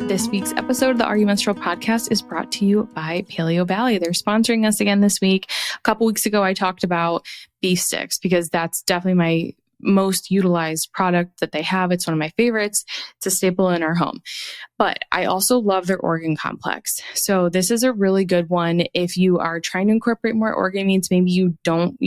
This week's episode of the Are You Menstrual podcast is brought to you by Paleo Valley. They're sponsoring us again this week. A couple weeks ago, I talked about beef sticks because that's definitely my most utilized product that they have. It's one of my favorites. It's a staple in our home. But I also love their organ complex. So this is a really good one if you are trying to incorporate more organ meats. Maybe you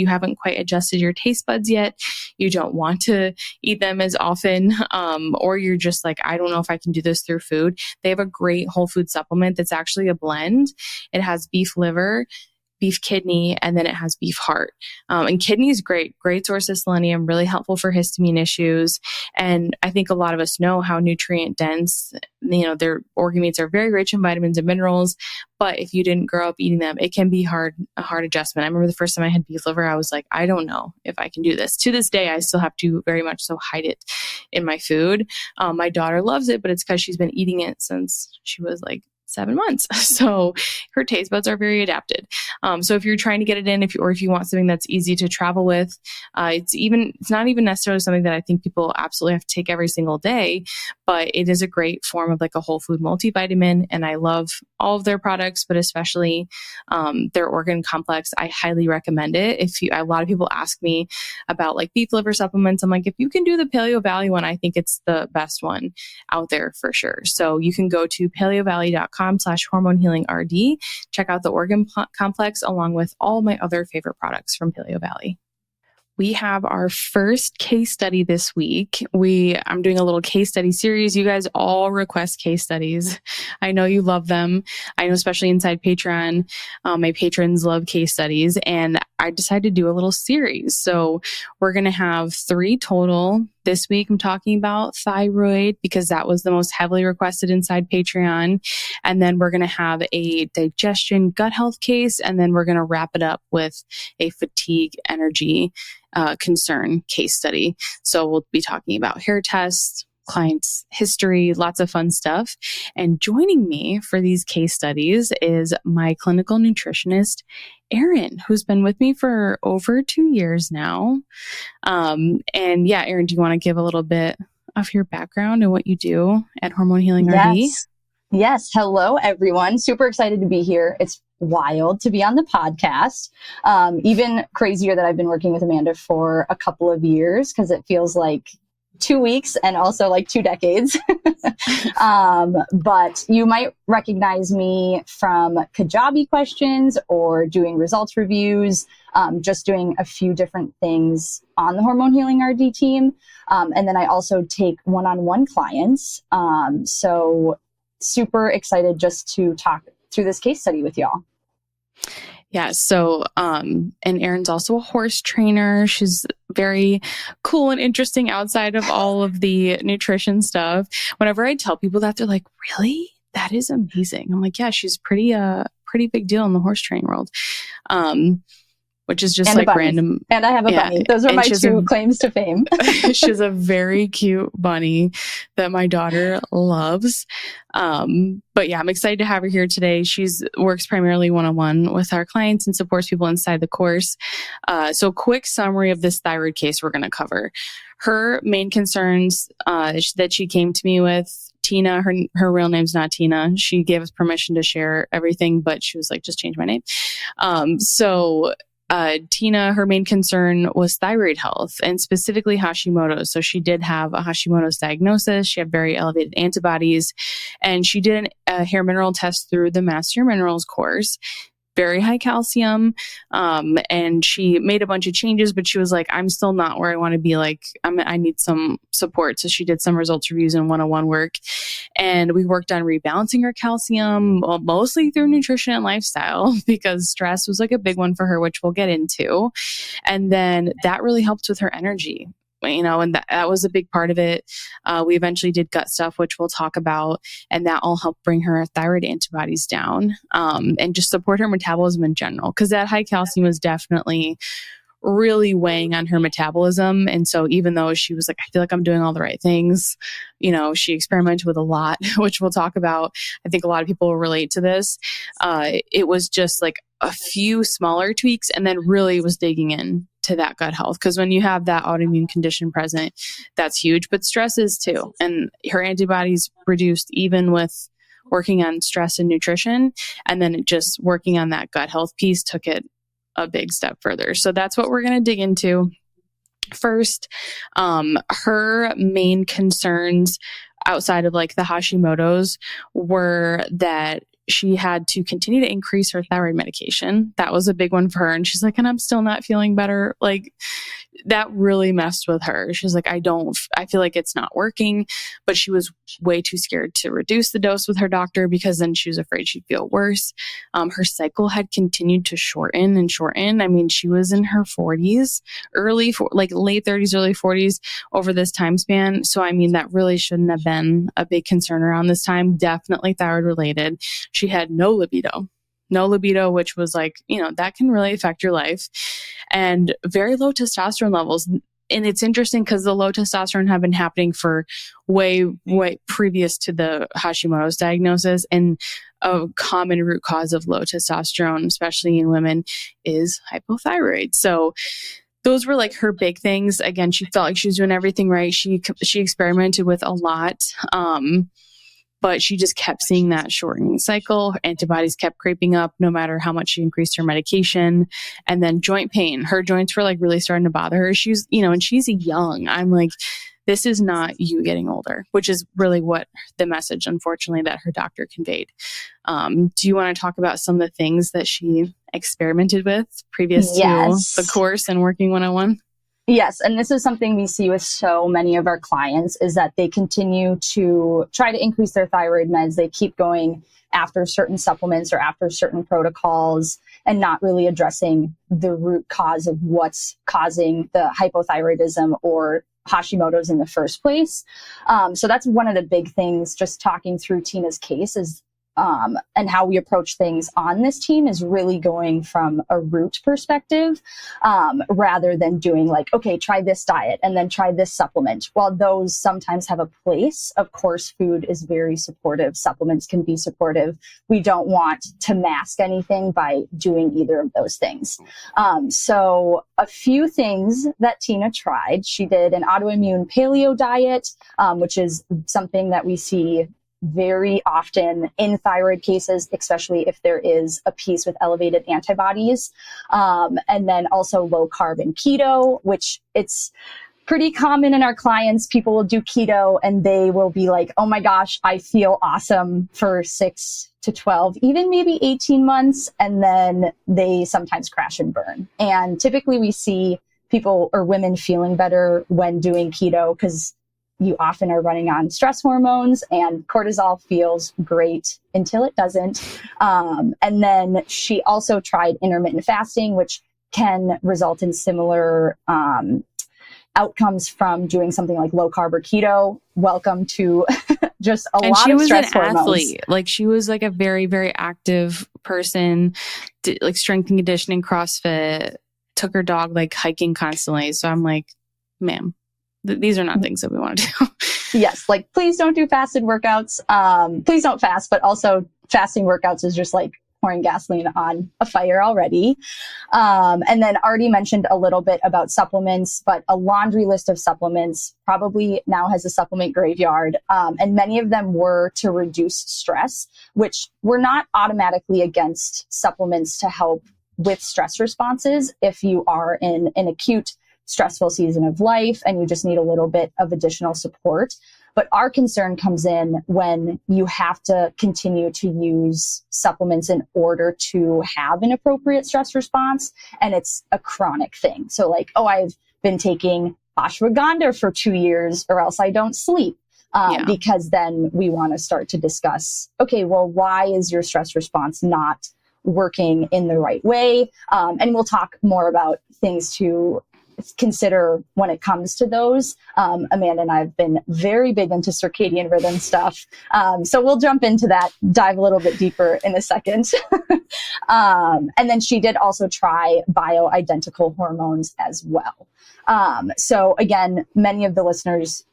haven't quite adjusted your taste buds yet. You don't want to eat them as often. Or you're just like, I don't know if I can do this through food. They have a great whole food supplement that's actually a blend. It has beef liver, beef kidney, and then it has beef heart. And kidney is great source of selenium, really helpful for histamine issues. And I think a lot of us know how nutrient dense, their organ meats are very rich in vitamins and minerals. But if you didn't grow up eating them, it can be a hard adjustment. I remember the first time I had beef liver, I was like, I don't know if I can do this. To this day, I still have to very much so hide it in my food. My daughter loves it, but it's because she's been eating it since she was like 7 months. So her taste buds are very adapted. So if you're trying to get it in, if you want something that's easy to travel with, it's not even necessarily something that I think people absolutely have to take every single day, but it is a great form of like a whole food multivitamin. And I love all of their products, but especially their organ complex. I highly recommend it. A lot of people ask me about like beef liver supplements. I'm like, if you can do the Paleo Valley one, I think it's the best one out there for sure. So you can go to paleovalley.com/hormone healing RD. Check out the organ complex along with all my other favorite products from Paleo Valley. We have our first case study this week. I'm doing a little case study series. You guys all request case studies. I know you love them. I know especially inside Patreon, my patrons love case studies, and I decided to do a little series. So we're going to have 3 total. This week, I'm talking about thyroid because that was the most heavily requested inside Patreon. And then we're going to have a digestion gut health case. And then we're going to wrap it up with a fatigue energy concern case study. So we'll be talking about hair tests, clients' history, lots of fun stuff. And joining me for these case studies is my clinical nutritionist, Erin, who's been with me for over 2 years now. And yeah, Erin, do you want to give a little bit of your background and what you do at Hormone Healing RD? Yes. Hello, everyone. Super excited to be here. It's wild to be on the podcast. Even crazier that I've been working with Amanda for a couple of years because it feels like 2 weeks and also like 2 decades. But you might recognize me from Kajabi questions or doing results reviews, just doing a few different things on the Hormone Healing RD team. And then I also take one-on-one clients. So super excited just to talk through this case study with y'all. Yeah. So, and Erin's also a horse trainer. She's very cool and interesting outside of all of the nutrition stuff. Whenever I tell people that, they're like, really? That is amazing. I'm like, yeah, she's pretty big deal in the horse training world. Which is just and like random. And I have a bunny. Those are my 2 claims to fame. She's a very cute bunny that my daughter loves. But yeah, I'm excited to have her here today. Works primarily one-on-one with our clients and supports people inside the course. So quick summary of this thyroid case we're going to cover. Her main concerns that she came to me with, Tina, her real name's not Tina. She gave us permission to share everything, but she was like, just change my name. Tina, her main concern was thyroid health and specifically Hashimoto. So she did have a Hashimoto's diagnosis. She had very elevated antibodies, and she did a hair mineral test through the Master Minerals course. Very high calcium. And she made a bunch of changes, but she was like, I'm still not where I want to be. Like, I need some support. So she did some results reviews and one-on-one work. And we worked on rebalancing her calcium, mostly through nutrition and lifestyle, because stress was like a big one for her, which we'll get into. And then that really helped with her energy. And that was a big part of it. We eventually did gut stuff, which we'll talk about, and that all helped bring her thyroid antibodies down, and just support her metabolism in general. Because that high calcium was definitely really weighing on her metabolism. And so even though she was like, I feel like I'm doing all the right things, she experimented with a lot, which we'll talk about. I think a lot of people will relate to this. It was just like a few smaller tweaks, and then really was digging in to that gut health. Because when you have that autoimmune condition present, that's huge, but stress is too. And her antibodies reduced even with working on stress and nutrition. And then just working on that gut health piece took it a big step further. So that's what we're going to dig into. First, her main concerns outside of like the Hashimoto's were that she had to continue to increase her thyroid medication. That was a big one for her. And she's like, and I'm still not feeling better. Like that really messed with her. She's like, I feel like it's not working, but she was way too scared to reduce the dose with her doctor because then she was afraid she'd feel worse. Her cycle had continued to shorten and shorten. I mean, she was in her 40s, late 30s, early 40s over this time span. So, I mean, that really shouldn't have been a big concern around this time. Definitely thyroid related. She had no libido, which was like, that can really affect your life, and very low testosterone levels. And it's interesting because the low testosterone have been happening for way previous to the Hashimoto's diagnosis. And a common root cause of low testosterone, especially in women, is hypothyroid. So those were like her big things. Again, she felt like she was doing everything right. She experimented with a lot. But she just kept seeing that shortening cycle. Her antibodies kept creeping up no matter how much she increased her medication. And then joint pain. Her joints were like really starting to bother her. She's, and she's young. I'm like, this is not you getting older, which is really what the message, unfortunately, that her doctor conveyed. Do you want to talk about some of the things that she experimented with previous to the course and working 101? Yes. And this is something we see with so many of our clients is that they continue to try to increase their thyroid meds. They keep going after certain supplements or after certain protocols and not really addressing the root cause of what's causing the hypothyroidism or Hashimoto's in the first place. So that's one of the big things, just talking through Tina's case is and how we approach things on this team is really going from a root perspective, rather than doing like, okay, try this diet and then try this supplement. While those sometimes have a place, of course, food is very supportive. Supplements can be supportive. We don't want to mask anything by doing either of those things. So a few things that Tina tried, she did an autoimmune paleo diet, which is something that we see very often in thyroid cases, especially if there is a piece with elevated antibodies. And then also low carb and keto, which it's pretty common in our clients. People will do keto and they will be like, oh my gosh, I feel awesome for 6 to 12, even maybe 18 months. And then they sometimes crash and burn. And typically we see people or women feeling better when doing keto because you often are running on stress hormones and cortisol feels great until it doesn't. And then she also tried intermittent fasting, which can result in similar outcomes from doing something like low carb or keto. Welcome to just a lot of stress hormones. And she was an athlete. Like she was like a very, very active person, like strength and conditioning, CrossFit, took her dog like hiking constantly. So I'm like, ma'am, these are not things that we want to do. Yes. Like, please don't do fasted workouts. Please don't fast, but also fasting workouts is just like pouring gasoline on a fire already. And then already mentioned a little bit about supplements, but a laundry list of supplements probably now has a supplement graveyard. And many of them were to reduce stress, which we're not automatically against supplements to help with stress responses. If you are in an acute stressful season of life and you just need a little bit of additional support. But our concern comes in when you have to continue to use supplements in order to have an appropriate stress response. And it's a chronic thing. So like, oh, I've been taking ashwagandha for 2 years or else I don't sleep. Because then we want to start to discuss, okay, well, why is your stress response not working in the right way? And we'll talk more about things to consider when it comes to those. Amanda and I have been very big into circadian rhythm stuff. So we'll jump into that, dive a little bit deeper in a second. And then she did also try bioidentical hormones as well. So again, many of the listeners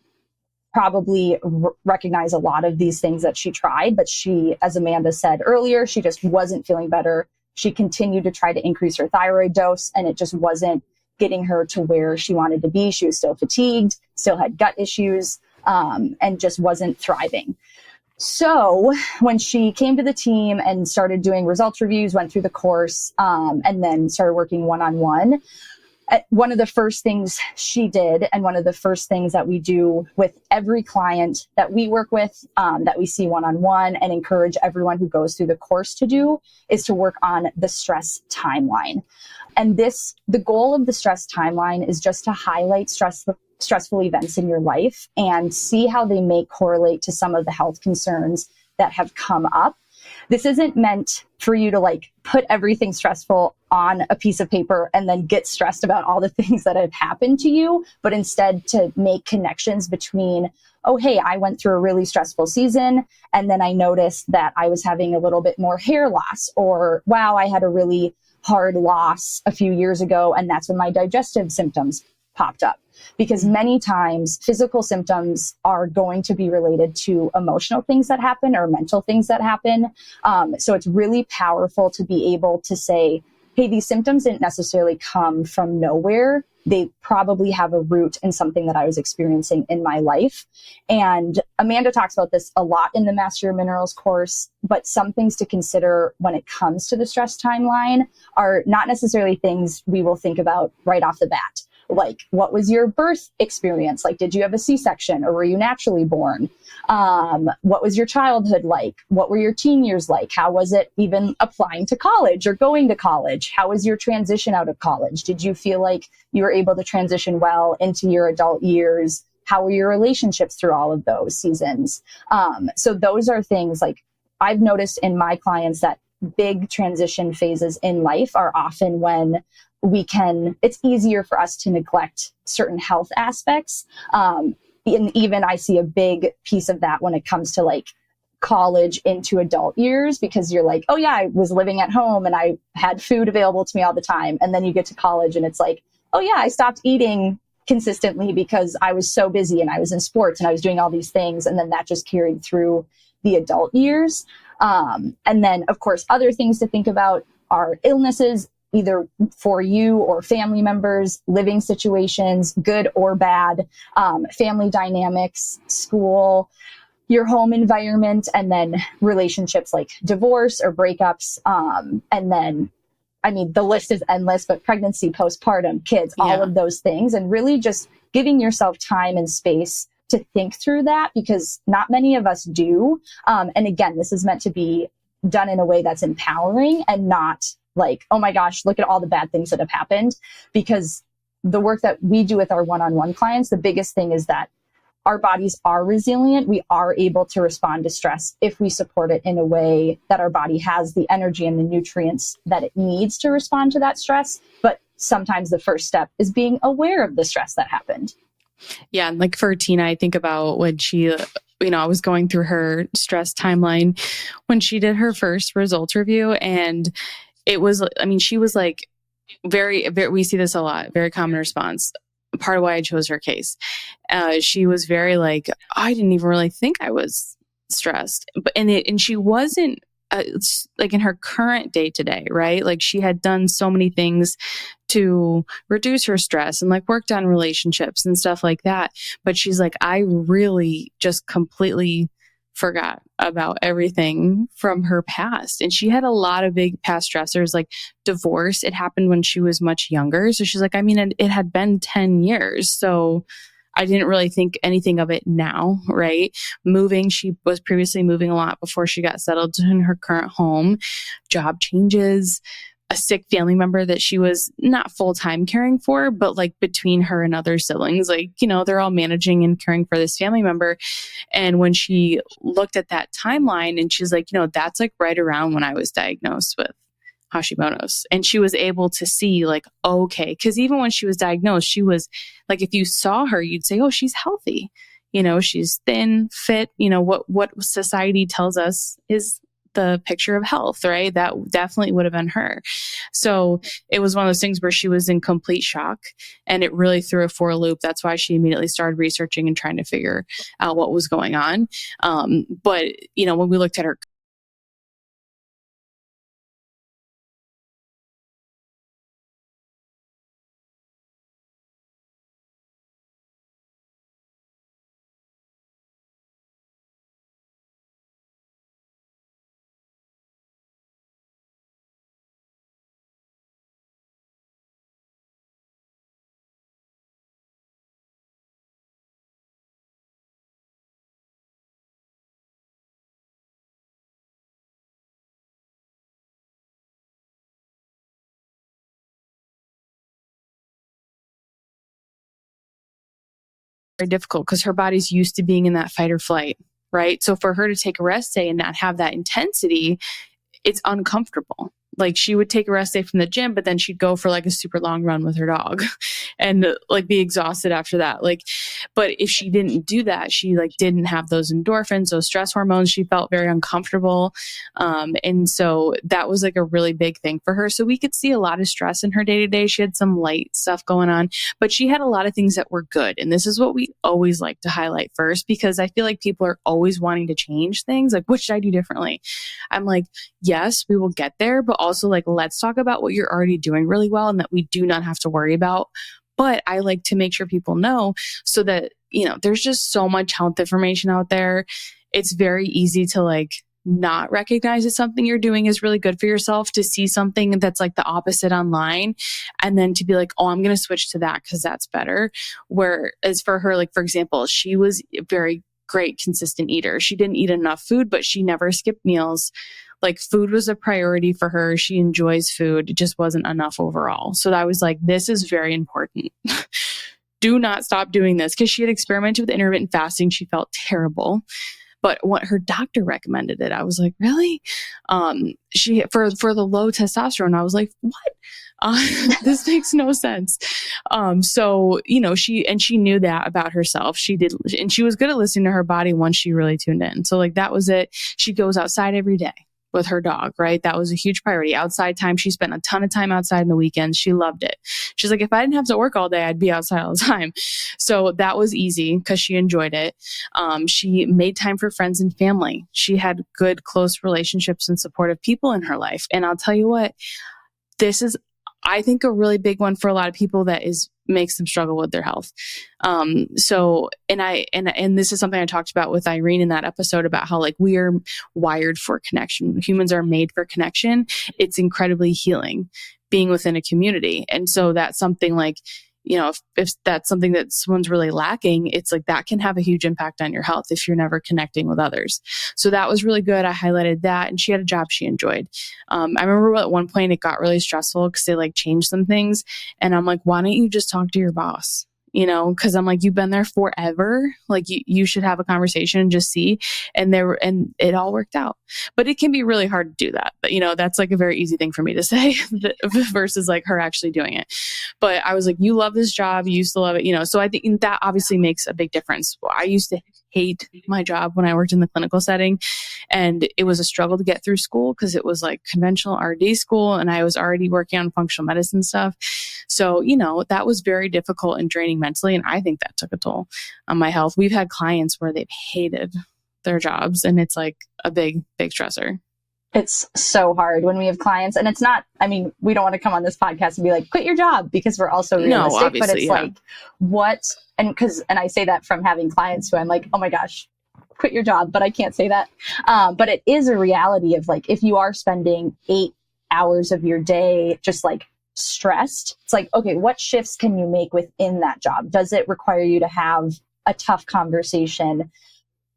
probably recognize a lot of these things that she tried, but she, as Amanda said earlier, she just wasn't feeling better. She continued to try to increase her thyroid dose, and it just wasn't getting her to where she wanted to be. She was still fatigued, still had gut issues, and just wasn't thriving. So when she came to the team and started doing results reviews, went through the course, and then started working one-on-one, one of the first things she did, and one of the first things that we do with every client that we work with, that we see one-on-one and encourage everyone who goes through the course to do, is to work on the stress timeline. And the goal of the stress timeline is just to highlight stressful events in your life and see how they may correlate to some of the health concerns that have come up. This isn't meant for you to like put everything stressful on a piece of paper and then get stressed about all the things that have happened to you, but instead to make connections between, oh, hey, I went through a really stressful season, and then I noticed that I was having a little bit more hair loss, or wow, I had a really hard loss a few years ago, and that's when my digestive symptoms popped up. Because many times physical symptoms are going to be related to emotional things that happen or mental things that happen. So it's really powerful to be able to say, hey, these symptoms didn't necessarily come from nowhere. They probably have a root in something that I was experiencing in my life. And Amanda talks about this a lot in the Master Your Minerals course, but some things to consider when it comes to the stress timeline are not necessarily things we will think about right off the bat. Like, what was your birth experience? Like, did you have a C-section or were you naturally born? What was your childhood like? What were your teen years like? How was it even applying to college or going to college? How was your transition out of college? Did you feel like you were able to transition well into your adult years? How were your relationships through all of those seasons? So those are things like I've noticed in my clients that big transition phases in life are often when it's easier for us to neglect certain health aspects. And even I see a big piece of that when it comes to like college into adult years, because you're like, oh yeah, I was living at home and I had food available to me all the time. And then you get to college and it's like, oh yeah, I stopped eating consistently because I was so busy and I was in sports and I was doing all these things. And then that just carried through the adult years. And then of course, other things to think about are illnesses, either for you or family members, living situations, good or bad, family dynamics, school, your home environment, and then relationships like divorce or breakups. And then, I mean, the list is endless, but pregnancy, postpartum, kids, all of those things. And really just giving yourself time and space to think through that, because not many of us do. And again, this is meant to be done in a way that's empowering and not like, oh my gosh, look at all the bad things that have happened. Because the work that we do with our one-on-one clients, the biggest thing is that our bodies are resilient. We are able to respond to stress if we support it in a way that our body has the energy and the nutrients that it needs to respond to that stress. But sometimes the first step is being aware of the stress that happened. Yeah. And like for Tina, I think about when she, I was going through her stress timeline when she did her first results review, and it was, she was like very, we see this a lot, very common response. Part of why I chose her case. She was very like, I didn't even really think I was stressed, and she wasn't like in her current day to day, right? Like she had done so many things to reduce her stress and like worked on relationships and stuff like that. But she's like, I really just completely forgot about everything from her past. And she had a lot of big past stressors, like divorce. It happened when she was much younger. So she's like, it had been 10 years. So I didn't really think anything of it now, right? Moving, she was previously moving a lot before she got settled in her current home. Job changes, a sick family member that she was not full-time caring for, but like between her and other siblings, like, they're all managing and caring for this family member. And when she looked at that timeline and she's like, that's like right around when I was diagnosed with Hashimoto's. And she was able to see like, okay, because even when she was diagnosed, she was like, if you saw her, you'd say, oh, she's healthy. She's thin, fit, what society tells us is the picture of health, right? That definitely would have been her. So it was one of those things where she was in complete shock, and it really threw her for a loop. That's why she immediately started researching and trying to figure out what was going on. But when we looked at her very difficult because her body's used to being in that fight or flight, right? So for her to take a rest day and not have that intensity, it's uncomfortable. Like she would take a rest day from the gym, but then she'd go for like a super long run with her dog and like be exhausted after that. Like, but if she didn't do that, she like didn't have those endorphins, those stress hormones. She felt very uncomfortable. And so that was like a really big thing for her. So we could see a lot of stress in her day to day. She had some light stuff going on, but she had a lot of things that were good. And this is what we always like to highlight first, because I feel like people are always wanting to change things. Like, what should I do differently? I'm like, yes, we will get there, but also like, let's talk about what you're already doing really well and that we do not have to worry about. But I like to make sure people know so that, there's just so much health information out there. It's very easy to like not recognize that something you're doing is really good for yourself, to see something that's like the opposite online and then to be like, oh, I'm going to switch to that because that's better. Whereas for her, like, for example, she was a very great, consistent eater. She didn't eat enough food, but she never skipped meals. Like food was a priority for her. She enjoys food. It just wasn't enough overall. So I was like, this is very important. Do not stop doing this, because she had experimented with intermittent fasting. She felt terrible. But what her doctor recommended it, I was like, really? She for the low testosterone, I was like, what? This makes no sense. So she knew that about herself. She did, and she was good at listening to her body once she really tuned in. So like that was it. She goes outside every day with her dog, right? That was a huge priority. Outside time. She spent a ton of time outside in the weekends. She loved it. She's like, if I didn't have to work all day, I'd be outside all the time. So that was easy because she enjoyed it. She made time for friends and family. She had good, close relationships and supportive people in her life. And I'll tell you what, this is, I think, a really big one for a lot of people that makes them struggle with their health. And this is something I talked about with Irene in that episode about how like we are wired for connection. Humans are made for connection. It's incredibly healing being within a community. And so that's something like, if that's something that someone's really lacking, it's like that can have a huge impact on your health if you're never connecting with others. So that was really good. I highlighted that, and she had a job she enjoyed. I remember at one point it got really stressful because they like changed some things, and I'm like, why don't you just talk to your boss? Because I'm like, you've been there forever. Like you should have a conversation and just see. And it all worked out. But it can be really hard to do that. But that's like a very easy thing for me to say versus like her actually doing it. But I was like, you love this job. You used to love it, So I think that obviously makes a big difference. I used to hate my job when I worked in the clinical setting, and it was a struggle to get through school because it was like conventional RD school, and I was already working on functional medicine stuff. So, that was very difficult and draining mentally. And I think that took a toll on my health. We've had clients where they've hated their jobs, and it's like a big, big stressor. It's so hard when we have clients, and it's not, we don't want to come on this podcast and be like, quit your job, because we're also realistic, but it's like, what? And I say that from having clients who I'm like, oh my gosh, quit your job, but I can't say that. But it is a reality of like, if you are spending 8 hours of your day just like stressed, it's like, okay, what shifts can you make within that job? Does it require you to have a tough conversation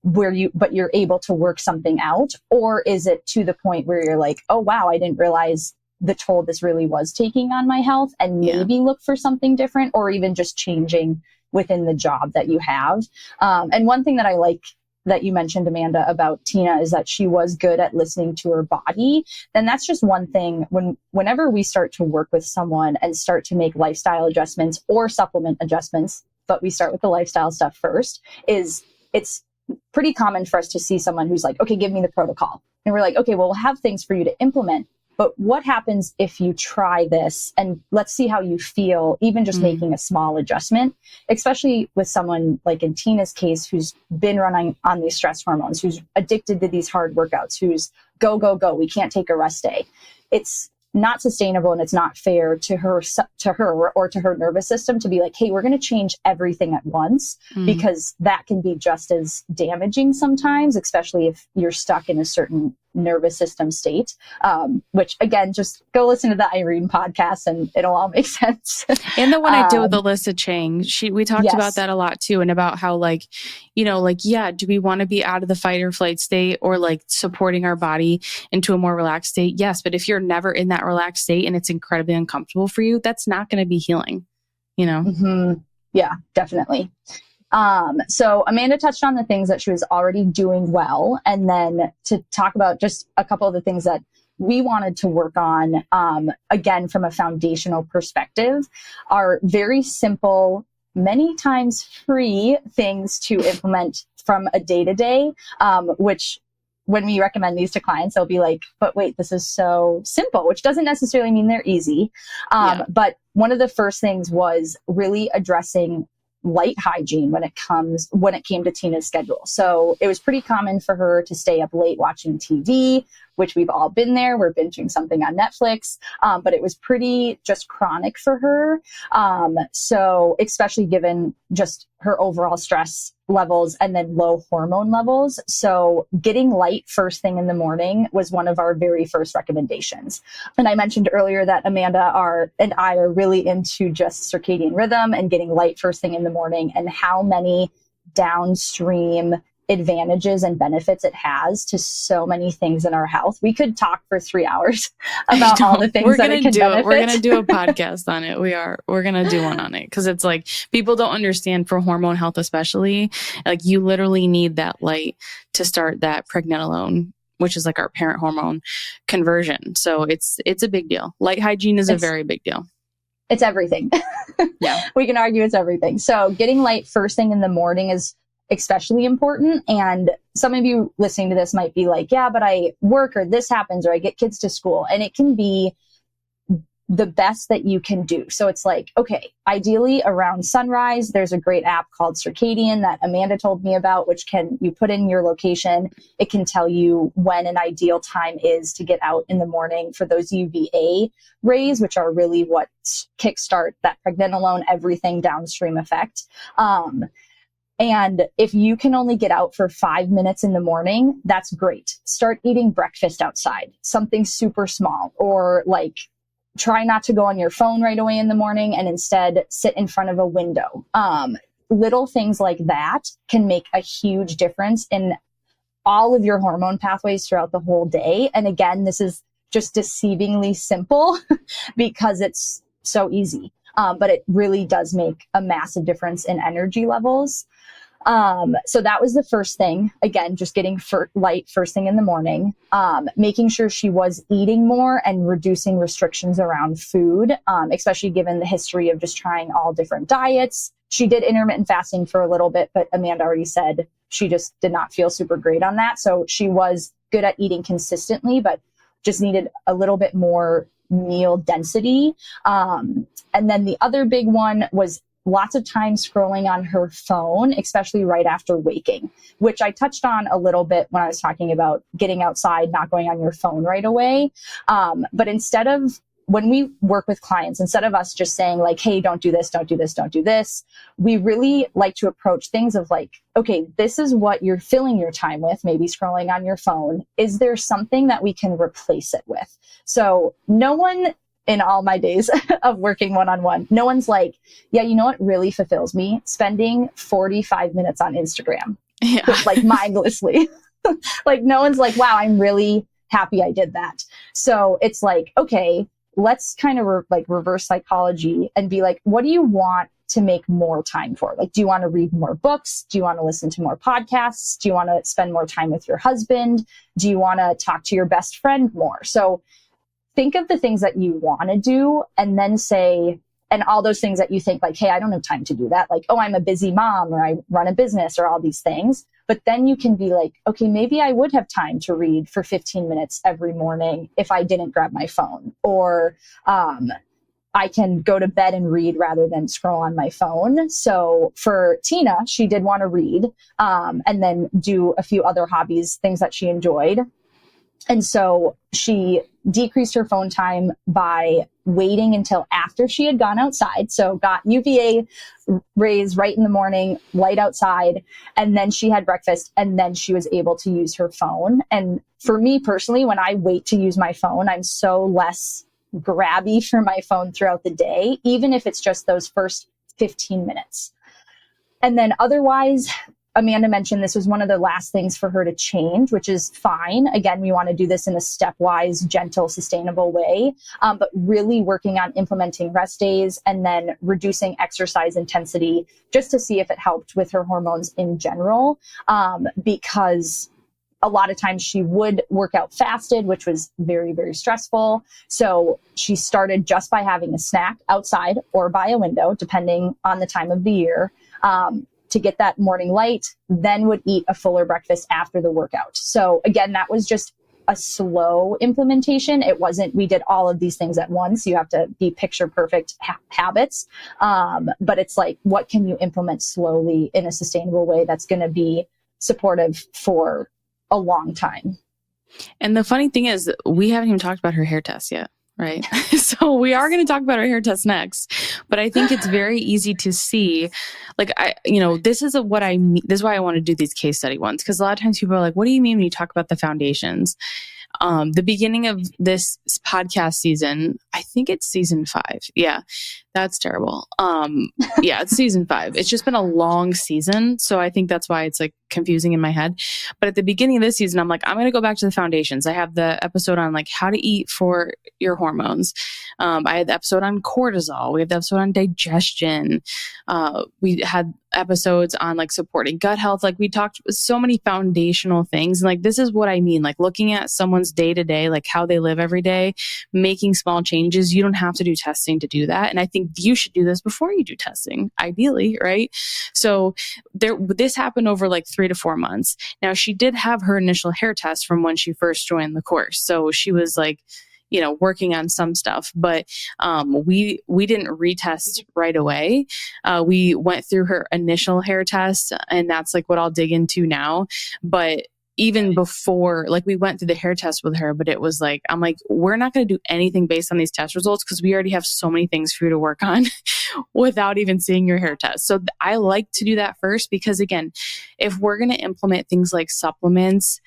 but you're able to work something out? Or is it to the point where you're like, oh wow, I didn't realize the toll this really was taking on my health, and maybe look for something different, or even just changing within the job that you have. And one thing that I like that you mentioned, Amanda, about Tina is that she was good at listening to her body, then that's just one thing. Whenever we start to work with someone and start to make lifestyle adjustments or supplement adjustments, but we start with the lifestyle stuff first, is it's pretty common for us to see someone who's like, okay, give me the protocol. And we're like, okay, well, we'll have things for you to implement. But what happens if you try this and let's see how you feel, even just making a small adjustment, especially with someone like in Tina's case, who's been running on these stress hormones, who's addicted to these hard workouts, who's go, go, go. We can't take a rest day. It's not sustainable and it's not fair to her or to her nervous system to be like, hey, we're going to change everything at once, because that can be just as damaging sometimes, especially if you're stuck in a certain nervous system state, which again, just go listen to the Irene podcast and it'll all make sense. And the one I did with Alyssa Chang, we talked about that a lot too. And about how do we want to be out of the fight or flight state or like supporting our body into a more relaxed state? Yes. But if you're never in that relaxed state and it's incredibly uncomfortable for you, that's not going to be healing, Yeah, definitely. So Amanda touched on the things that she was already doing well. And then to talk about just a couple of the things that we wanted to work on, again, from a foundational perspective, are very simple, many times free things to implement from a day-to-day, which when we recommend these to clients, they'll be like, but wait, this is so simple, which doesn't necessarily mean they're easy. But one of the first things was really addressing light hygiene when it came to Tina's schedule. So it was pretty common for her to stay up late watching TV, which we've all been there. We're binging something on Netflix. But it was pretty just chronic for her. So especially given just her overall stress levels and then low hormone levels. So getting light first thing in the morning was one of our very first recommendations. And I mentioned earlier that Amanda and I are really into just circadian rhythm and getting light first thing in the morning, and how many downstream advantages and benefits it has to so many things in our health. We could talk for 3 hours about all the things that it can benefit. We're going to do a podcast on it. We're going to do one on it, because it's like people don't understand, for hormone health especially, like you literally need that light to start that pregnenolone, which is like our parent hormone conversion. So it's a big deal. Light hygiene is a very big deal. It's everything. Yeah. We can argue it's everything. So getting light first thing in the morning is especially important. And some of you listening to this might be like, yeah, but I work or this happens or I get kids to school, and it can be the best that you can do. So it's like, okay, ideally around sunrise, there's a great app called Circadian that Amanda told me about, which you put in your location. It can tell you when an ideal time is to get out in the morning for those UVA rays, which are really what kickstart that pregnenolone, everything downstream effect. And if you can only get out for 5 minutes in the morning, that's great. Start eating breakfast outside, something super small, or like try not to go on your phone right away in the morning and instead sit in front of a window. Little things like that can make a huge difference in all of your hormone pathways throughout the whole day. And again, this is just deceivingly simple because it's so easy. But it really does make a massive difference in energy levels. So that was the first thing. Again, just getting light first thing in the morning, making sure she was eating more and reducing restrictions around food, especially given the history of just trying all different diets. She did intermittent fasting for a little bit, but Amanda already said she just did not feel super great on that. So she was good at eating consistently, but just needed a little bit more meal density. And then the other big one was lots of time scrolling on her phone, especially right after waking, which I touched on a little bit when I was talking about getting outside, not going on your phone right away. But when we work with clients, instead of us just saying like, hey, don't do this, don't do this, don't do this, we really like to approach things of like, okay, this is what you're filling your time with, maybe scrolling on your phone. Is there something that we can replace it with? So no one in all my days of working one-on-one, no one's like, yeah, you know what really fulfills me? Spending 45 minutes on Instagram, like mindlessly. Like no one's like, wow, I'm really happy I did that. So it's like, okay, let's kind of reverse psychology and be like, what do you want to make more time for? Like, do you want to read more books? Do you want to listen to more podcasts? Do you want to spend more time with your husband? Do you want to talk to your best friend more? So think of the things that you want to do and then say, and all those things that you think like, hey, I don't have time to do that. Like, oh, I'm a busy mom, or I run a business, or all these things. But then you can be like, okay, maybe I would have time to read for 15 minutes every morning if I didn't grab my phone, or I can go to bed and read rather than scroll on my phone. So for Tina, she did want to read and then do a few other hobbies, things that she enjoyed. And so she decreased her phone time by waiting until after she had gone outside. So got UVA rays right in the morning, light outside, and then she had breakfast, and then she was able to use her phone. And for me personally, when I wait to use my phone, I'm so less grabby for my phone throughout the day, even if it's just those first 15 minutes. And then otherwise, Amanda mentioned this was one of the last things for her to change, which is fine. Again, we want to do this in a stepwise, gentle, sustainable way, but really working on implementing rest days and then reducing exercise intensity just to see if it helped with her hormones in general, because a lot of times she would work out fasted, which was very, very stressful. So she started just by having a snack outside or by a window, depending on the time of the year, to get that morning light, then would eat a fuller breakfast after the workout. So again, that was just a slow implementation. It wasn't, we did all of these things at once. You have to be picture perfect habits. But it's like, what can you implement slowly in a sustainable way that's going to be supportive for a long time? And the funny thing is, we haven't even talked about her hair test yet. Right. So we are going to talk about our hair test next, but I think it's very easy to see, like, this is what I mean. This is why I want to do these case study ones. Cause a lot of times people are like, what do you mean when you talk about the foundations? The beginning of this podcast season, I think it's season 5. Yeah, that's terrible. Yeah, it's season 5. It's just been a long season. So I think that's why it's like confusing in my head. But at the beginning of this season, I'm like, I'm going to go back to the foundations. I have the episode on like how to eat for your hormones. I had the episode on cortisol. We have the episode on digestion. We had episodes on like supporting gut health. Like we talked so many foundational things. And like, this is what I mean, like looking at someone's day to day, like how they live every day, making small changes. You don't have to do testing to do that. And I think you should do this before you do testing, ideally, right? So this happened over like 3 to 4 months. Now she did have her initial hair test from when she first joined the course. So she was like, working on some stuff, but we didn't retest right away. We went through her initial hair test, and that's like what I'll dig into now. But even before, like we went through the hair test with her, but it was like, I'm like, we're not going to do anything based on these test results because we already have so many things for you to work on without even seeing your hair test. So I like to do that first because again, if we're going to implement things like supplements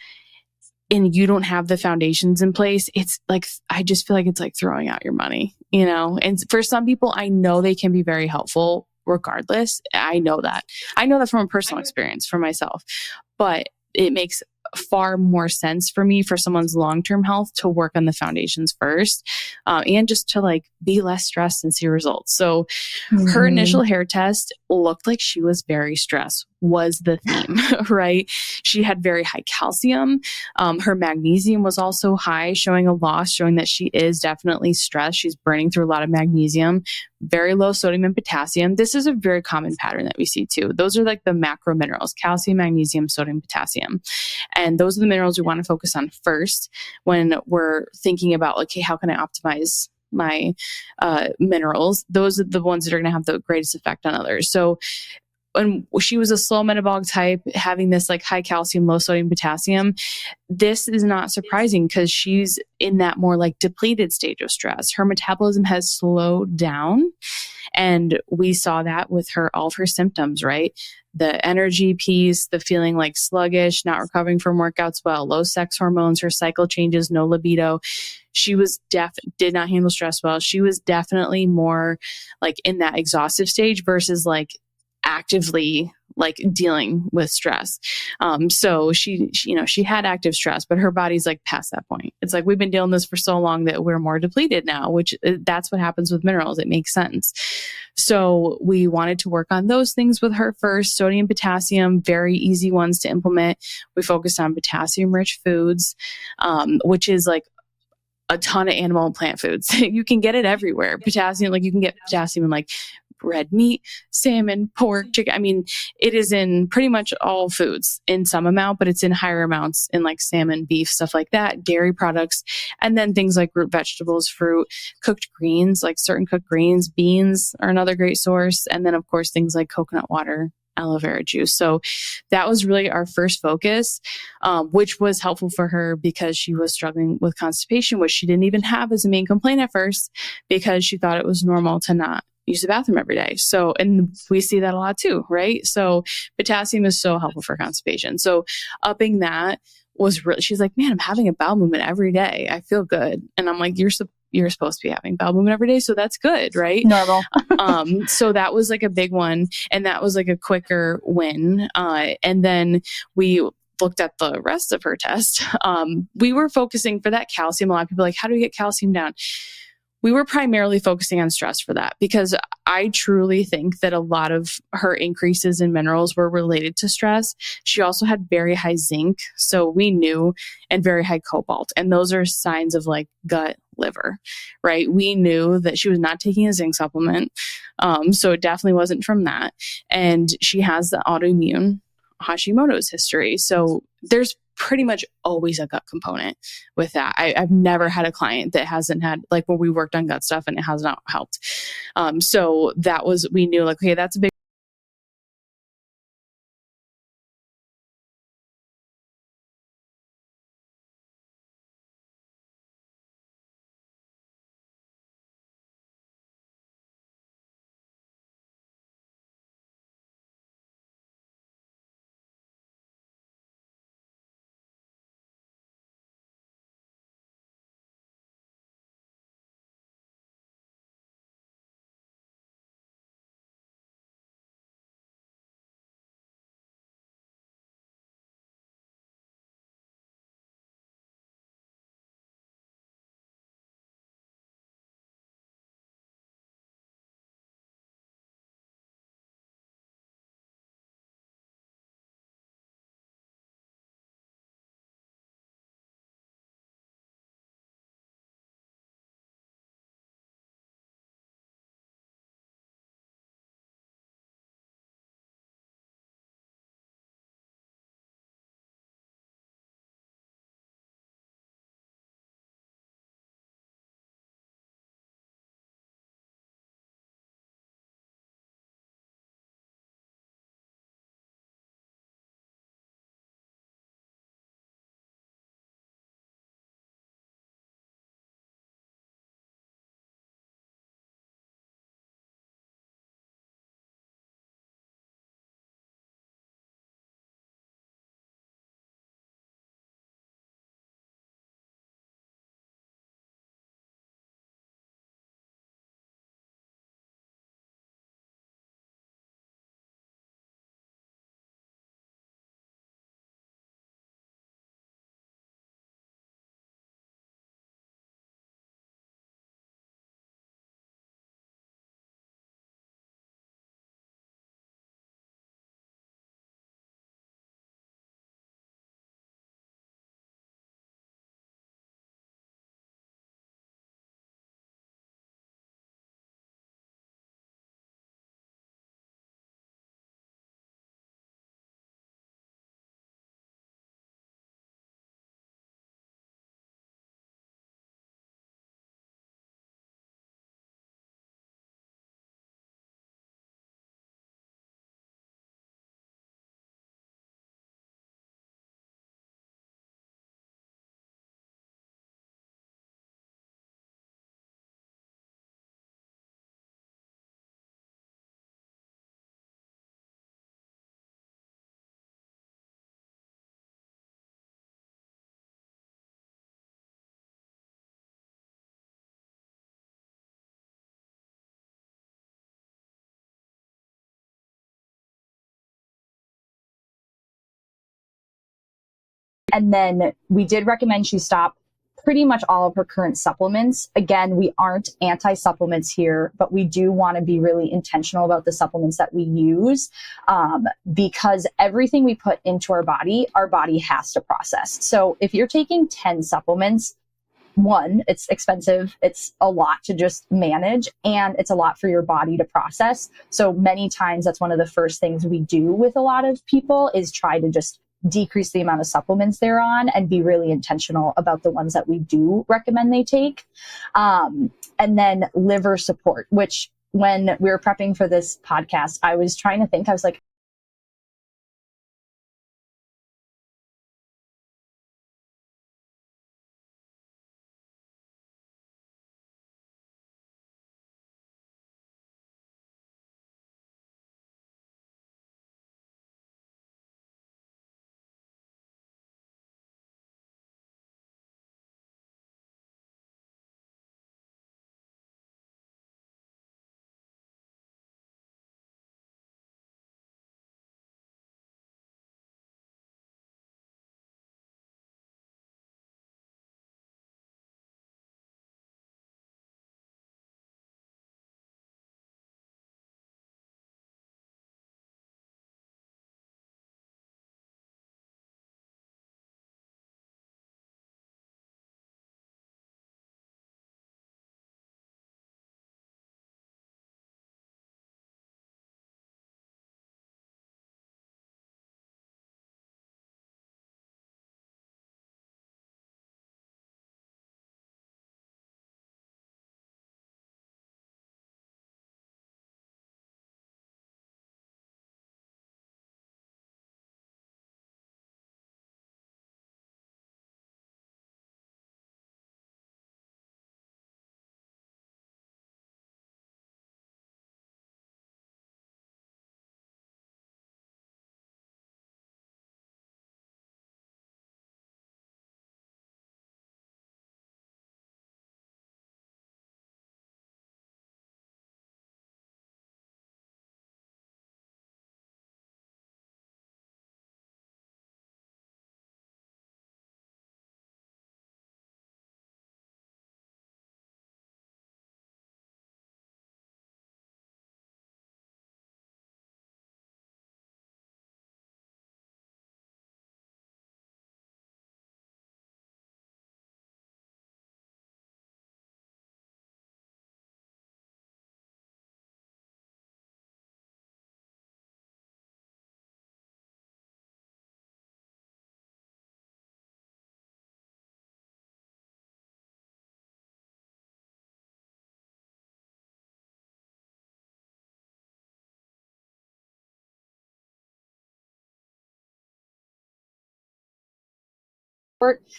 and you don't have the foundations in place, it's like, I just feel like it's like throwing out your money, and for some people, I know they can be very helpful regardless. I know that from a personal experience for myself, but it makes far more sense for me for someone's long-term health to work on the foundations first, and just to like be less stressed and see results. So her initial hair test looked like she was very stressed, was the theme, right? She had very high calcium. Her magnesium was also high, showing a loss, showing that she is definitely stressed. She's burning through a lot of magnesium, very low sodium and potassium. This is a very common pattern that we see too. Those are like the macro minerals: calcium, magnesium, sodium, potassium. And those are the minerals we want to focus on first when we're thinking about like, hey, how can I optimize my minerals? Those are the ones that are going to have the greatest effect on others. So when she was a slow metabolic type, having this like high calcium, low sodium, potassium, this is not surprising because she's in that more like depleted stage of stress. Her metabolism has slowed down. And we saw that with all of her symptoms, right? The energy piece, the feeling like sluggish, not recovering from workouts well, low sex hormones, her cycle changes, no libido. She was did not handle stress well. She was definitely more like in that exhaustive stage versus like actively like dealing with stress. So she, she had active stress, but her body's like past that point. It's like, we've been dealing this for so long that we're more depleted now, which that's what happens with minerals. It makes sense. So we wanted to work on those things with her first. Sodium, potassium, very easy ones to implement. We focused on potassium rich foods, which is like a ton of animal and plant foods. You can get it everywhere. Potassium, like you can get potassium in like red meat, salmon, pork, chicken. I mean, it is in pretty much all foods in some amount, but it's in higher amounts in like salmon, beef, stuff like that, dairy products, and then things like root vegetables, fruit, cooked greens, like certain cooked greens, beans are another great source. And then of course, things like coconut water, aloe vera juice. So that was really our first focus, which was helpful for her because she was struggling with constipation, which she didn't even have as a main complaint at first because she thought it was normal to not use the bathroom every day. So, and we see that a lot too, right? So potassium is so helpful for constipation. So upping that was really, she's like, man, I'm having a bowel movement every day. I feel good. And I'm like, you're supposed to be having bowel movement every day. So that's good, right? Normal. So that was like a big one. And that was like a quicker win. And then we looked at the rest of her test. We were focusing for that calcium. A lot of people are like, how do we get calcium down? We were primarily focusing on stress for that because I truly think that a lot of her increases in minerals were related to stress. She also had very high zinc, so we knew, and very high cobalt. And those are signs of like gut, liver, right? We knew that she was not taking a zinc supplement. So it definitely wasn't from that. And she has the autoimmune Hashimoto's history. So there's pretty much always a gut component with that. I've never had a client that hasn't had, like when we worked on gut stuff and it has not helped. So that was, we knew like, okay, that's a big And then we did recommend she stop pretty much all of her current supplements. Again, we aren't anti-supplements here, but we do want to be really intentional about the supplements that we use, because everything we put into our body has to process. So if you're taking 10 supplements, one, it's expensive. It's a lot to just manage, and it's a lot for your body to process. So many times that's one of the first things we do with a lot of people is try to just decrease the amount of supplements they're on and be really intentional about the ones that we do recommend they take. And then liver support, which when we were prepping for this podcast, I was trying to think, I was like,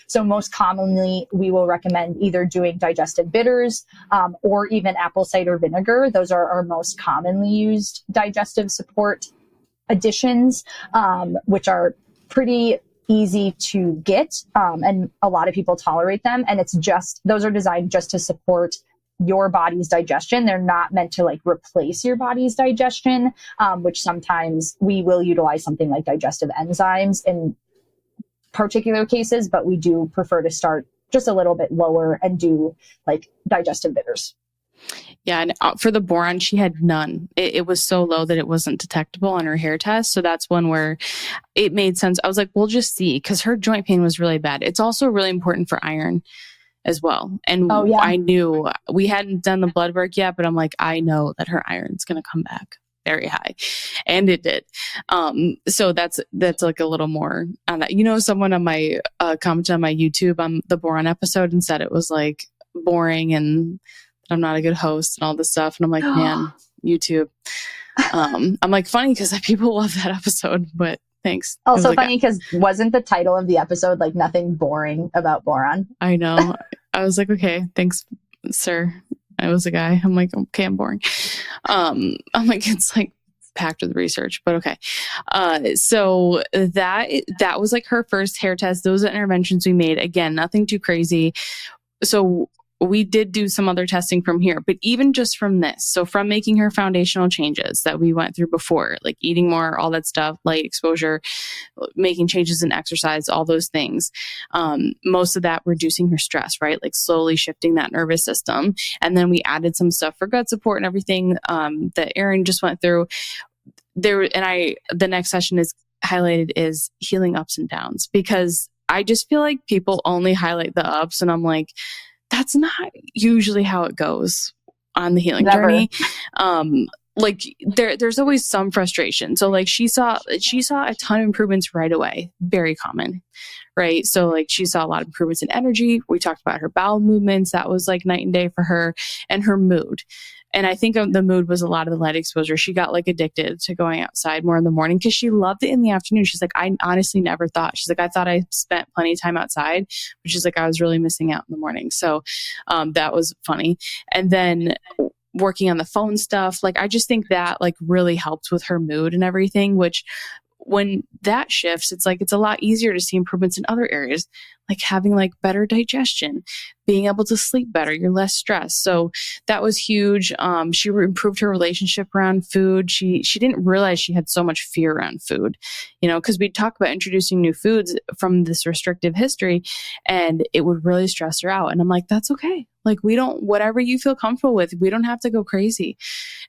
so most commonly, we will recommend either doing digestive bitters or even apple cider vinegar. Those are our most commonly used digestive support additions, which are pretty easy to get, and a lot of people tolerate them. And those are designed just to support your body's digestion. They're not meant to like replace your body's digestion, which sometimes we will utilize something like digestive enzymes in particular cases, but we do prefer to start just a little bit lower and do like digestive bitters. Yeah. And for the boron, she had none. It was so low that it wasn't detectable on her hair test. So that's one where it made sense. I was like, we'll just see, because her joint pain was really bad. It's also really important for iron as well. And I knew we hadn't done the blood work yet, but I'm like, I know that her iron's going to come back very high. And it did. So that's like a little more on that. Someone on my commented on my YouTube on the boron episode and said it was like boring and I'm not a good host and all this stuff. And I'm like, man, YouTube. I'm like, funny because people love that episode, but thanks. Also funny because wasn't the title of the episode like nothing boring about boron? I know. I was like, okay, thanks, sir. I was a guy. I'm like, okay, I'm boring. I'm like, it's like packed with research, but okay. So that was like her first hair test. Those are interventions we made. Again, nothing too crazy. So we did do some other testing from here, but even just from this, so from making her foundational changes that we went through before, like eating more, all that stuff, light exposure, making changes in exercise, all those things, most of that reducing her stress, right? Like slowly shifting that nervous system. And then we added some stuff for gut support and everything that Erin just went through there. And the next session is highlighted is healing ups and downs, because I just feel like people only highlight the ups, and I'm like, that's not usually how it goes on the healing journey. Like there's always some frustration. So like she saw a ton of improvements right away. Very common, right? So like she saw a lot of improvements in energy. We talked about her bowel movements. That was like night and day for her, and her mood. And I think the mood was a lot of the light exposure. She got like addicted to going outside more in the morning because she loved it in the afternoon. She's like, I honestly never thought. She's like, I thought I spent plenty of time outside, which is like, I was really missing out in the morning. So that was funny. And then working on the phone stuff, like I just think that like really helped with her mood and everything, which when that shifts, it's like, it's a lot easier to see improvements in other areas, like having like better digestion, being able to sleep better, you're less stressed. So that was huge. She improved her relationship around food. She didn't realize she had so much fear around food, because we'd talk about introducing new foods from this restrictive history, and it would really stress her out. And I'm like, that's okay. Like whatever you feel comfortable with, we don't have to go crazy.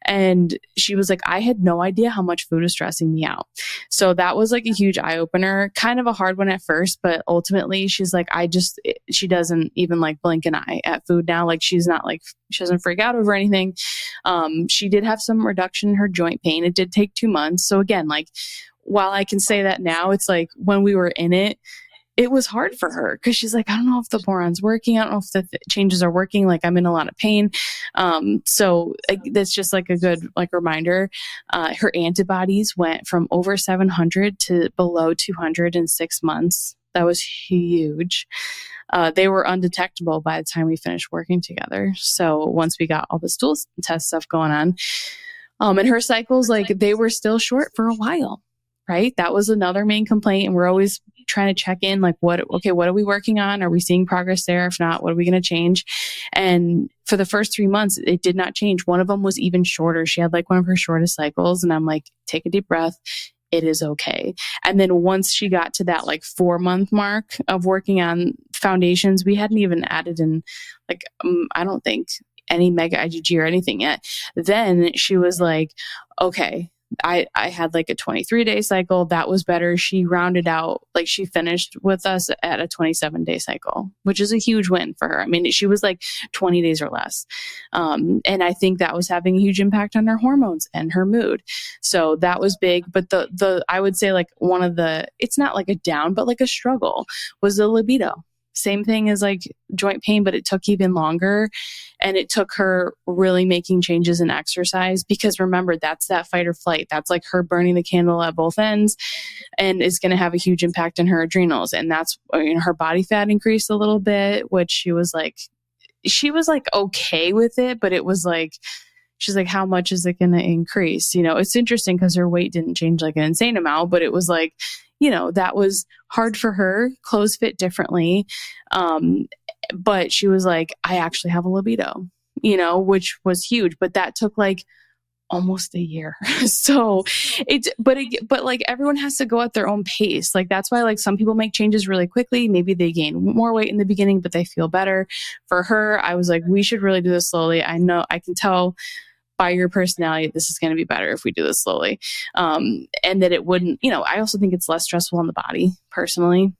And she was like, I had no idea how much food is stressing me out. So that was like a huge eye opener, kind of a hard one at first, but ultimately she's like, she doesn't even like blink an eye at food now. Like she doesn't freak out over anything. She did have some reduction in her joint pain. It did take 2 months. So again, like while I can say that now, it's like when we were in it, it was hard for her because she's like, I don't know if the boron's working. I don't know if the changes are working. Like I'm in a lot of pain. So that's just like a good like reminder. Her antibodies went from over 700 to below 200 in 6 months. That was huge. They were undetectable by the time we finished working together. So once we got all the stool test stuff going on, and her cycles, like they were still short for a while, right? That was another main complaint. And we're always trying to check in, like what are we working on? Are we seeing progress there? If not, what are we going to change? And for the first 3 months, it did not change. One of them was even shorter. She had like one of her shortest cycles. And I'm like, take a deep breath. It is okay. And then once she got to that like 4-month mark of working on foundations, we hadn't even added in like, I don't think any mega IgG or anything yet. Then she was like, okay, I had like a 23-day cycle. That was better. She rounded out, like she finished with us at a 27-day cycle, which is a huge win for her. I mean, she was like 20 days or less. And I think that was having a huge impact on her hormones and her mood. So that was big. But I would say like it's not like a down, but like a struggle was the libido. Same thing as like joint pain, but it took even longer. And it took her really making changes in exercise, because remember, that's that fight or flight. That's like her burning the candle at both ends, and it's going to have a huge impact on her adrenals. And that's, her body fat increased a little bit, which she was like okay with it, but it was like, she's like, how much is it going to increase? It's interesting because her weight didn't change like an insane amount, but it was like, that was hard for her. Clothes fit differently. But she was like, I actually have a libido, which was huge, but that took like almost a year. So but like everyone has to go at their own pace. Like that's why like some people make changes really quickly. Maybe they gain more weight in the beginning, but they feel better. For her, I was like, we should really do this slowly. I know I can tell by your personality, this is going to be better if we do this slowly. And that it wouldn't, I also think it's less stressful on the body personally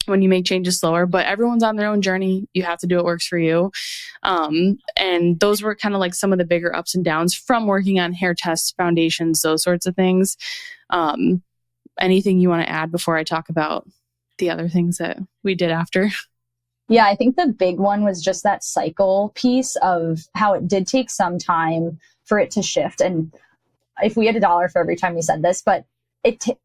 when you make changes slower, but everyone's on their own journey. You have to do what works for you. And those were kind of like some of the bigger ups and downs from working on hair tests, foundations, those sorts of things. Anything you want to add before I talk about the other things that we did after? Yeah, I think the big one was just that cycle piece of how it did take some time for it to shift. And if we had $1 for every time we said this, but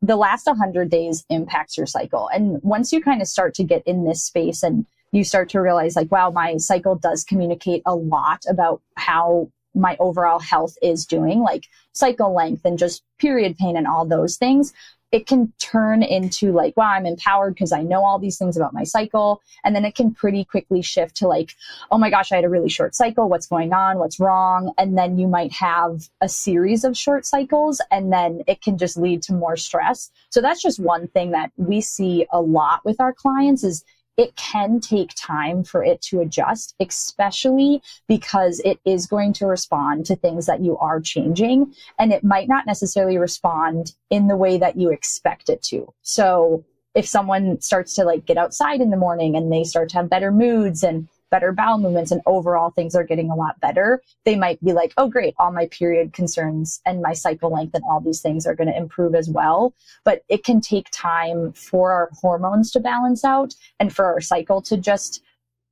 the last 100 days impacts your cycle. And once you kind of start to get in this space and you start to realize like, wow, my cycle does communicate a lot about how my overall health is doing, like cycle length and just period pain and all those things, it can turn into like, wow, I'm empowered because I know all these things about my cycle. And then it can pretty quickly shift to like, oh my gosh, I had a really short cycle. What's going on? What's wrong? And then you might have a series of short cycles, and then it can just lead to more stress. So that's just one thing that we see a lot with our clients is it can take time for it to adjust, especially because it is going to respond to things that you are changing, and it might not necessarily respond in the way that you expect it to. So if someone starts to like get outside in the morning and they start to have better moods and better bowel movements and overall things are getting a lot better, they might be like, oh great, all my period concerns and my cycle length and all these things are going to improve as well. But it can take time for our hormones to balance out and for our cycle to just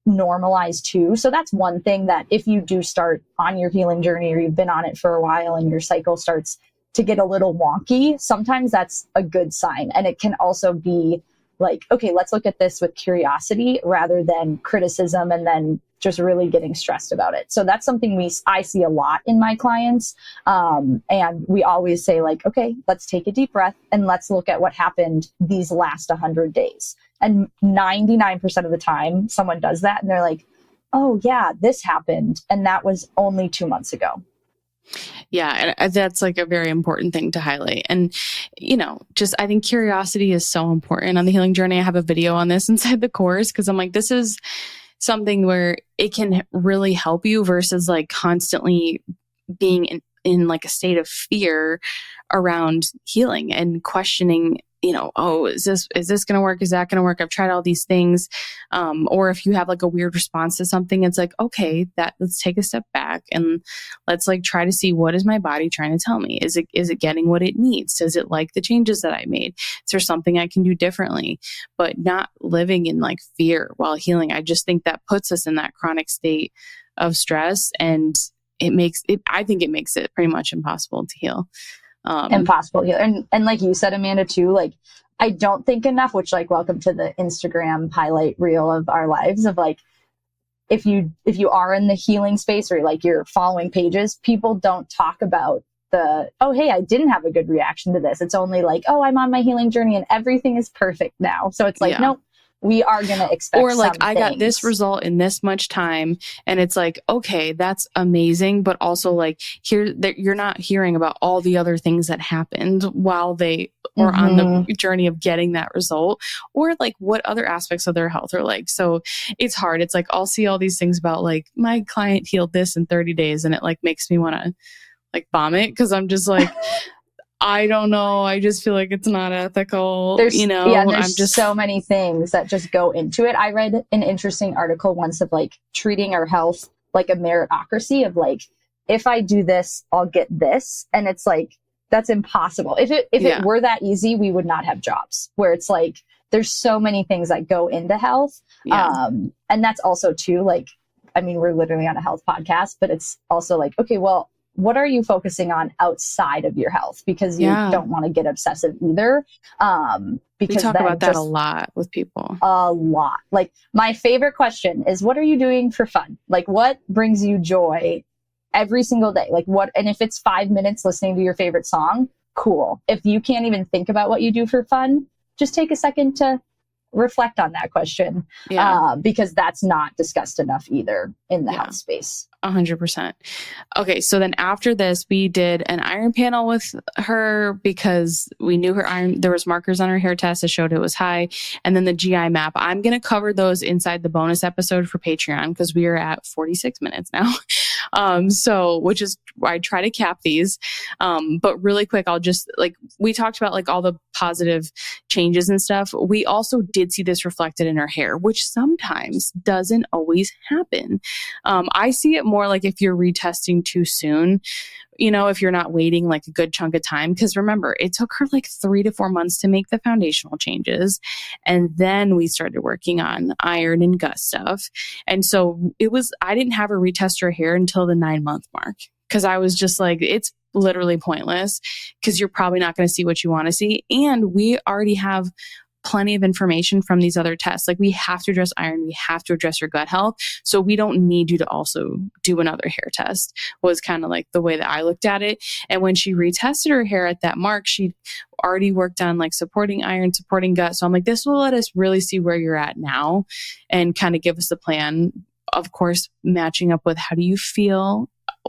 normalize too. So that's one thing that if you do start on your healing journey or you've been on it for a while and your cycle starts to get a little wonky, sometimes that's a good sign. And it can also be like, okay, let's look at this with curiosity rather than criticism and then just really getting stressed about it. So that's something I see a lot in my clients. And we always say like, okay, let's take a deep breath and let's look at what happened these last 100 days. And 99% of the time someone does that and they're like, oh yeah, this happened. And that was only 2 months ago. Yeah. And that's like a very important thing to highlight. And, just I think curiosity is so important on the healing journey. I have a video on this inside the course because I'm like, this is something where it can really help you versus like constantly being in like a state of fear around healing and questioning, oh, is this going to work? Is that going to work? I've tried all these things. Or if you have like a weird response to something, it's like, okay, let's take a step back and let's like try to see what is my body trying to tell me? Is it getting what it needs? Does it like the changes that I made? Is there something I can do differently? But not living in like fear while healing. I just think that puts us in that chronic state of stress, and I think it makes it pretty much impossible to heal. Impossible. And like you said, Amanda, too, like I don't think enough, which like welcome to the Instagram highlight reel of our lives of like, if you are in the healing space or like you're following pages, people don't talk about oh, hey, I didn't have a good reaction to this. It's only like, oh, I'm on my healing journey and everything is perfect now. So it's like, nope. We are going to expect or like I got things. this result in this much time, and it's like, okay, that's amazing, but also like you're not hearing about all the other things that happened while they were on the journey of getting that result, or like what other aspects of their health are like. So it's hard. It's like I'll see all these things about like my client healed this in 30 days, and it like makes me want to like vomit because I'm just like. I don't know. I just feel like it's not ethical. There's I'm just so many things that just go into it. I read an interesting article once of like treating our health like a meritocracy of like, if I do this, I'll get this. And it's like, that's impossible. If it were that easy, we would not have jobs where it's like, there's so many things that go into health. Yeah. And that's also too, like, I mean, we're literally on a health podcast, but it's also like, okay, well, what are you focusing on outside of your health? Because you don't want to get obsessive either. Because we talk about that a lot with people. A lot. Like my favorite question is, what are you doing for fun? Like what brings you joy every single day? Like what, and if it's 5 minutes listening to your favorite song, cool. If you can't even think about what you do for fun, just take a second to reflect on that question. Because that's not discussed enough either in the health space. 100%. Okay. So then after this, we did an iron panel with her because we knew her iron, there was markers on her hair test that showed it was high. And then the GI map, I'm going to cover those inside the bonus episode for Patreon because we are at 46 minutes now. So, which is why I try to cap these. But really quick, I'll just like, we talked about like all the positive changes and stuff. We also did see this reflected in her hair, which sometimes doesn't always happen. I see it more like if you're retesting too soon, if you're not waiting like a good chunk of time, because remember, it took her like 3 to 4 months to make the foundational changes. And then we started working on iron and gut stuff. And so I didn't have her retest her hair until the 9-month mark. Cause I was just like, it's literally pointless because you're probably not going to see what you want to see. And we already have plenty of information from these other tests. Like, we have to address iron, we have to address your gut health. So we don't need you to also do another hair test, was kind of like the way that I looked at it. And when she retested her hair at that mark, she already worked on like supporting iron, supporting gut. So I'm like, this will let us really see where you're at now and kind of give us a plan. Of course, matching up with how do you feel,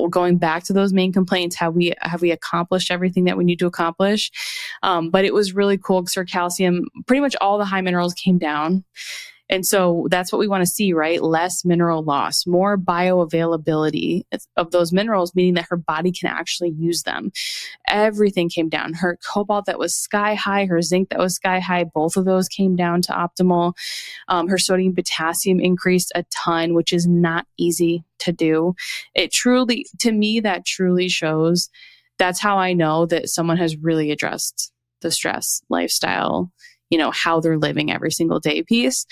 going back to those main complaints, have we accomplished everything that we need to accomplish? But it was really cool because her calcium, pretty much all the high minerals came down. And so that's what we want to see, right? Less mineral loss, more bioavailability of those minerals, meaning that her body can actually use them. Everything came down. Her cobalt that was sky high, her zinc that was sky high, both of those came down to optimal. Her sodium potassium increased a ton, which is not easy to do. It truly, to me, that truly shows, that's how I know that someone has really addressed the stress, lifestyle, how they're living every single day piece.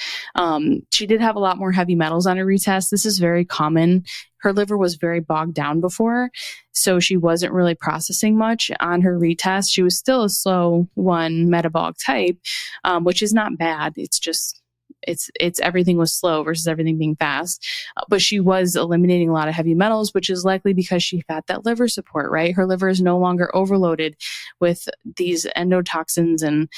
She did have a lot more heavy metals on her retest. This is very common. Her liver was very bogged down before, so she wasn't really processing much on her retest. She was still a slow 1 metabolic type, which is not bad. It's just, it's everything was slow versus everything being fast. But she was eliminating a lot of heavy metals, which is likely because she had that liver support, right? Her liver is no longer overloaded with these endotoxins and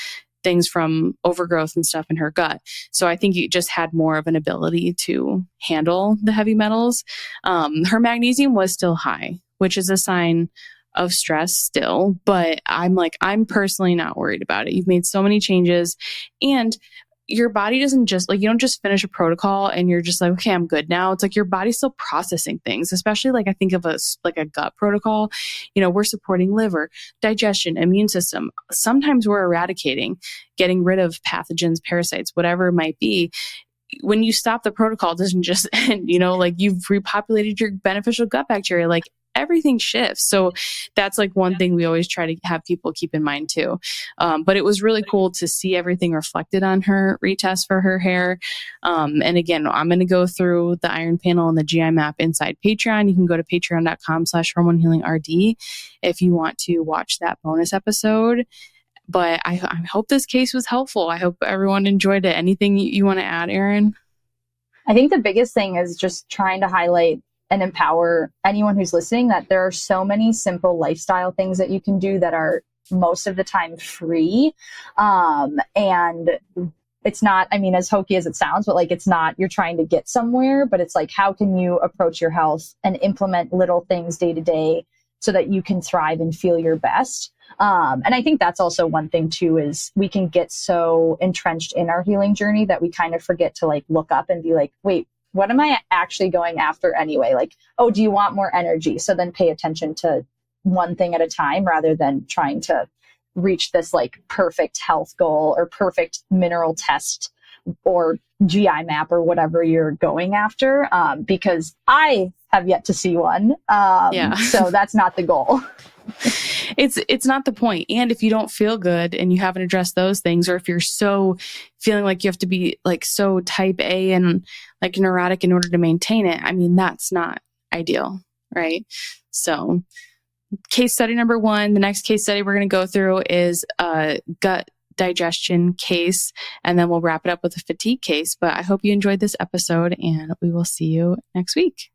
things from overgrowth and stuff in her gut. So I think it just had more of an ability to handle the heavy metals. Her magnesium was still high, which is a sign of stress still, but I'm personally not worried about it. You've made so many changes, and your body doesn't just you don't just finish a protocol and you're just like, okay, I'm good now. It's like your body's still processing things, especially I think of a gut protocol. We're supporting liver, digestion, immune system. Sometimes we're eradicating, getting rid of pathogens, parasites, whatever it might be. When you stop the protocol, it doesn't just end, you've repopulated your beneficial gut bacteria, everything shifts. So that's one thing we always try to have people keep in mind too. But it was really cool to see everything reflected on her retest for her hair. And again, I'm going to go through the iron panel and the GI map inside Patreon. You can go to patreon.com/hormonhealingrd if you want to watch that bonus episode. But I hope this case was helpful. I hope everyone enjoyed it. Anything you want to add, Erin? I think the biggest thing is just trying to highlight and empower anyone who's listening that there are so many simple lifestyle things that you can do that are most of the time free. And it's not, as hokey as it sounds, but it's not, you're trying to get somewhere, but it's how can you approach your health and implement little things day to day so that you can thrive and feel your best. And I think that's also one thing too, is we can get so entrenched in our healing journey that we kind of forget to look up and be wait, what am I actually going after anyway? Oh, do you want more energy? So then pay attention to one thing at a time rather than trying to reach this perfect health goal or perfect mineral test or GI map or whatever you're going after. Because I have yet to see one. So that's not the goal. It's not the point. And if you don't feel good and you haven't addressed those things, or if you're so feeling you have to be so type A and neurotic in order to maintain it, that's not ideal, right? So case study number 1, the next case study we're going to go through is a gut digestion case, and then we'll wrap it up with a fatigue case. But I hope you enjoyed this episode, and we will see you next week.